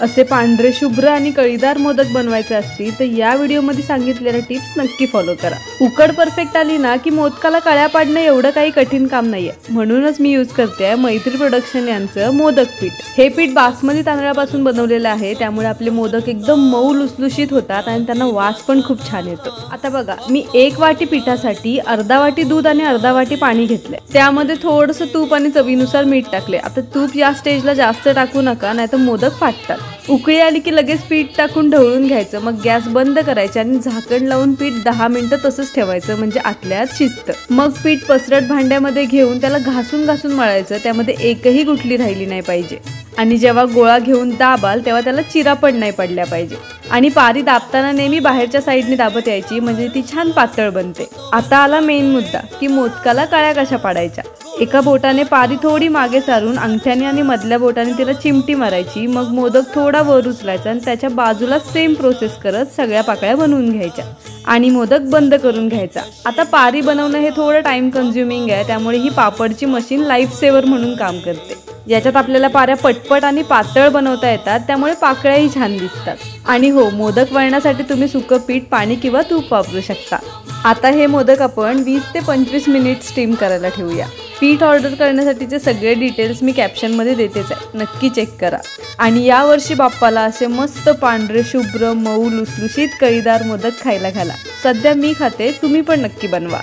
असे पांढरे शुभ्र आणि कळीदार मोदक बनवायचे असतील तर या व्हिडिओमध्ये सांगितलेल्या टिप्स नक्की फॉलो करा। उकड परफेक्ट आली ना की मोदकाला कळ्या पाडणं एवढं काही कठीण काम नाहीये। म्हणूनच मी यूज करते मैत्री प्रोडक्शन यांचं मोदक पीठ। हे पीठ बासमती तांदळापासून बनवलेलं आहे, त्यामुळे आपले मोदक एकदम मऊ लुसलुशीत होतात आणि त्यांना वास पण खूप छान येतो। आता बघा, मी 1 वाटी पिठासाठी अर्धा वाटी दूध आणि अर्धा वाटी पाणी घेतले। त्यामध्ये थोडंसं तूप आणि चवीनुसार मीठ टाकले। आता तूप या स्टेजला जास्त टाकू नका, नाहीतर मोदक फाटतात। उकळी आली की लगेच पीठ टाकून ढवळून घ्यायचं। मग गॅस बंद करायचे आणि झाकण लावून पीठ 10 मिनिटं तसंच ठेवायचं, म्हणजे आतल्यात शिजतं। मग पीठ पसरट भांड्यामध्ये घेऊन त्याला घासून घासून मळायचं, त्यामध्ये एकही गुठली राहिली नाही पाहिजे। आणि जेव्हा गोळा घेऊन दाबाल तेव्हा त्याला चिरा पण नाही पडल्या पाहिजे। आणि पारी दाबताना नेहमी बाहेरच्या साईडने दाबत यायची, म्हणजे ती छान पातळ बनते। आता आला मेन मुद्दा की मोदकाला कळ्या कशा पाडायच्या। एका बोटाने पारी थोडी मागे सारून अंगठ्याने आणि मधल्या बोटाने तिला चिमटी मारायची। मग मोदक थोडा वर उचलायचा आणि त्याच्या बाजूला सेम प्रोसेस करत सगळ्या पाकळ्या बनवून घ्यायच्या आणि मोदक बंद करून घ्यायचा। आता पारी बनवणं हे थोडं टाइम कन्झ्युमिंग आहे, त्यामुळे ही पापडची मशीन लाईफ सेवर म्हणून काम करते। याच्यात आपल्याला पाऱ्या पटपट आणि पातळ बनवता येतात, त्यामुळे पाकळ्याही छान दिसतात। आणि हो, मोदक वळण्यासाठी तुम्ही सुकं पीठ, पाणी किंवा तूप वापरू शकता। आता हे मोदक आपण 20 ते 25 मिनिट स्टीम करायला ठेवूया। पीठ ऑर्डर करण्यासाठीचे सगळे डिटेल्स मी कॅप्शनमध्ये देतेच आहे, नक्की चेक करा। आणि यावर्षी बाप्पाला असे मस्त पांढरे शुभ्र मऊ लुसलुशीत कळीदार मोदक खायला घाला। सध्या मी खाते, तुम्ही पण नक्की बनवा।